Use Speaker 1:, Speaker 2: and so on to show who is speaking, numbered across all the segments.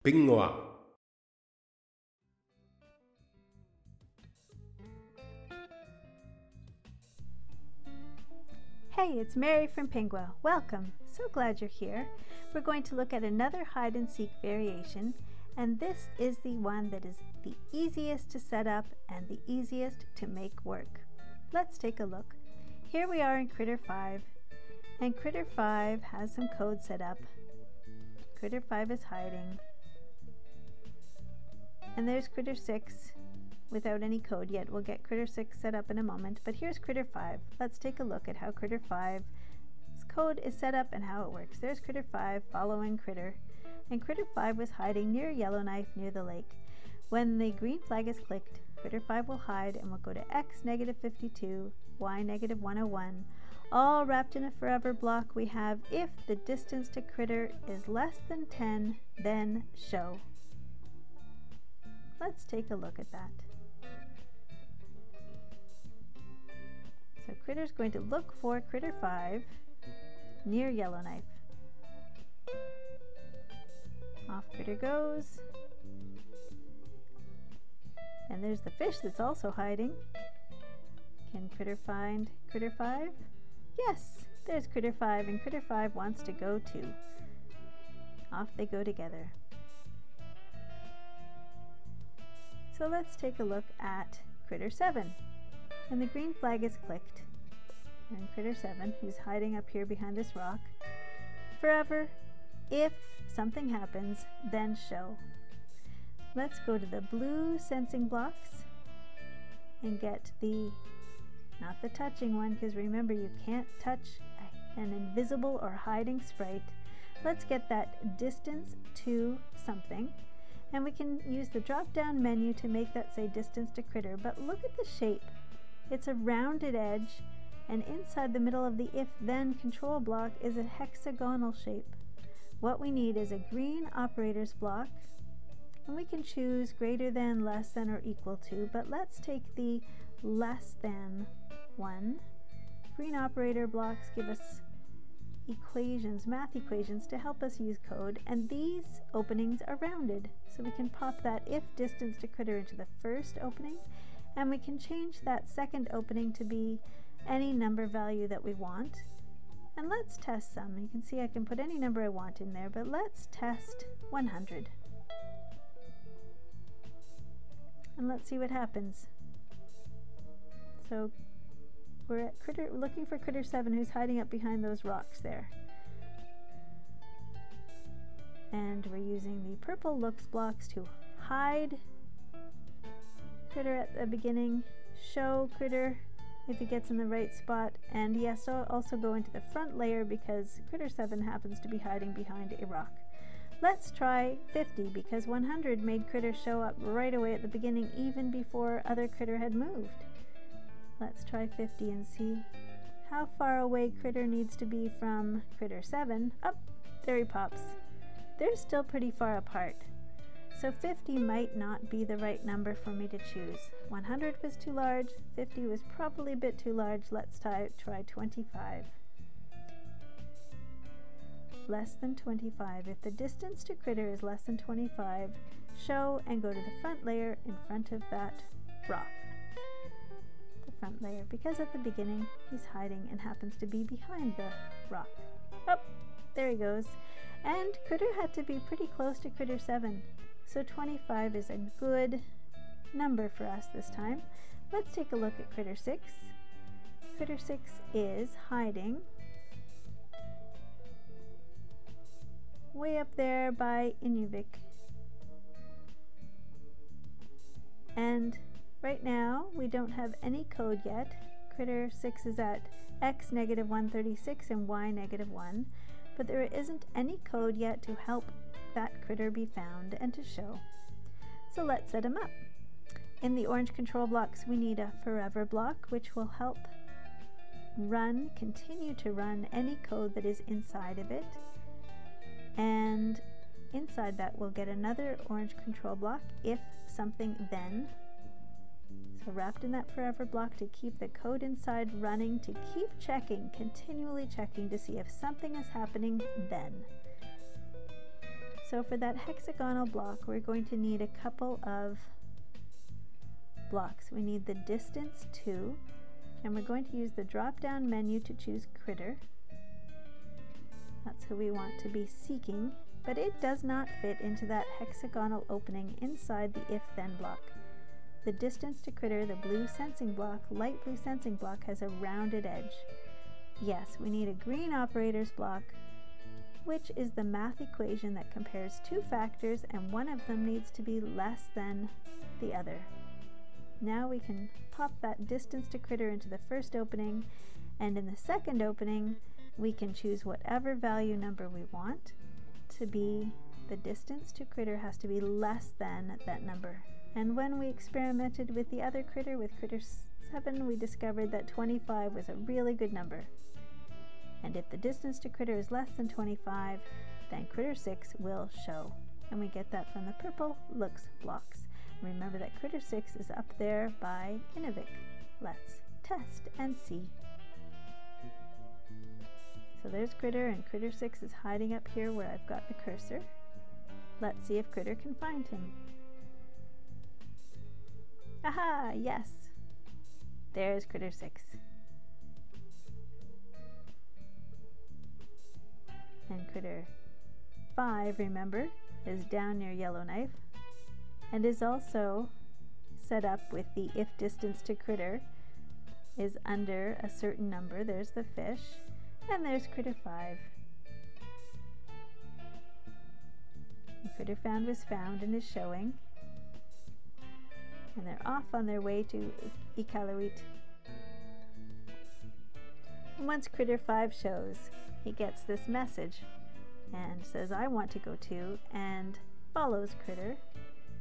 Speaker 1: Pingwa.
Speaker 2: Hey, it's Mary from Pingwa. Welcome. So glad you're here. We're going to look at another hide and seek variation, and this is the one that is the easiest to set up and the easiest to make work. Let's take a look. Here we are in Critter 5, and Critter 5 has some code set up. Critter 5 is hiding, and there's Critter 6 without any code yet. We'll get Critter 6 set up in a moment, but here's Critter 5. Let's take a look at how Critter 5's code is set up and how it works. There's Critter 5 following Critter, and Critter 5 was hiding near Yellowknife near the lake. When the green flag is clicked, Critter 5 will hide and will go to x -52, y -101. All wrapped in a forever block we have if the distance to Critter is less than 10, then show. Let's take a look at that. So Critter's going to look for Critter 5 near Yellowknife. Off Critter goes. And there's the fish that's also hiding. Can Critter find Critter 5? Yes, there's Critter 5, and Critter 5 wants to go too. Off they go together. So let's take a look at Critter 7. And the green flag is clicked. And Critter 7, who's hiding up here behind this rock. Forever, if something happens, then show. Let's go to the blue sensing blocks and get the, not the touching one, because remember you can't touch an invisible or hiding sprite. Let's get that distance to something. And we can use the drop down menu to make that say distance to Critter, but look at the shape. It's a rounded edge, and inside the middle of the if-then control block is a hexagonal shape. What we need is a green operators block, and we can choose greater than, less than, or equal to, but let's take the less than one. Green operator blocks give us equations, math equations, to help us use code, and these openings are rounded, so we can pop that if distance to Critter into the first opening, and we can change that second opening to be any number value that we want. And let's test some. You can see I can put any number I want in there, but let's test 100. And let's see what happens. So we're at Critter, looking for Critter 7, who's hiding up behind those rocks there. And we're using the purple looks blocks to hide Critter at the beginning, show Critter if he gets in the right spot, and yes, also go into the front layer because Critter 7 happens to be hiding behind a rock. Let's try 50 because 100 made Critter show up right away at the beginning even before other Critter had moved. Let's try 50 and see how far away Critter needs to be from Critter 7. Up, there he pops. They're still pretty far apart. So 50 might not be the right number for me to choose. 100 was too large, 50 was probably a bit too large. Let's try 25. Less than 25. If the distance to Critter is less than 25, show and go to the front layer in front of that rock. The front layer, because at the beginning he's hiding and happens to be behind the rock. Oh, there he goes. And Critter had to be pretty close to Critter 7. So 25 is a good number for us this time. Let's take a look at Critter 6. Critter 6 is hiding way up there by Inuvik. And right now we don't have any code yet. Critter 6 is at x -136 and y -1, but there isn't any code yet to help that Critter be found and to show. So let's set him up. In the orange control blocks we need a forever block, which will help continue to run any code that is inside of it. And inside that we'll get another orange control block, if something then. So wrapped in that forever block to keep the code inside running, to keep checking, continually checking to see if something is happening then. So for that hexagonal block, we're going to need a couple of blocks. We need the distance 2, and we're going to use the drop-down menu to choose critter. That's who we want to be seeking, but it does not fit into that hexagonal opening inside the if-then block. The distance to critter, the blue sensing block, light blue sensing block, has a rounded edge. Yes, we need a green operators block, which is the math equation that compares two factors and one of them needs to be less than the other. Now we can pop that distance to critter into the first opening, and in the second opening we can choose whatever value number we want to be. The distance to critter has to be less than that number. And when we experimented with the other critter, with critter 7, we discovered that 25 was a really good number. And if the distance to critter is less than 25, then critter 6 will show. And we get that from the purple looks blocks. Remember that critter 6 is up there by Innovic. Let's test and see. So there's critter, and critter 6 is hiding up here where I've got the cursor. Let's see if critter can find him. Aha, yes. There's critter 6. And critter 5, remember, is down near Yellowknife and is also set up with the if distance to critter is under a certain number. There's the fish, and there's critter 5. And critter found was found and is showing, and they're off on their way to Iqaluit. And once critter 5 shows, he gets this message and says, I want to go to, and follows critter.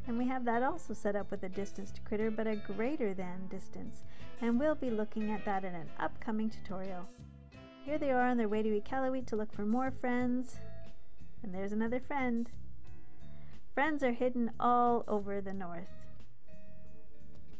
Speaker 2: And we have that also set up with a distance to critter, but a greater than distance. And we'll be looking at that in an upcoming tutorial. Here they are on their way to Iqaluit to look for more friends. And there's another friend. Friends are hidden all over the north.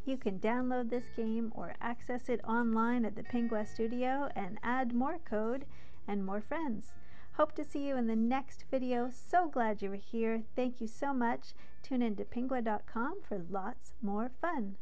Speaker 2: You can download this game or access it online at the Pingua Studio and add more code and more friends. Hope to see you in the next video. So glad you were here. Thank you so much. Tune in to pingua.com for lots more fun.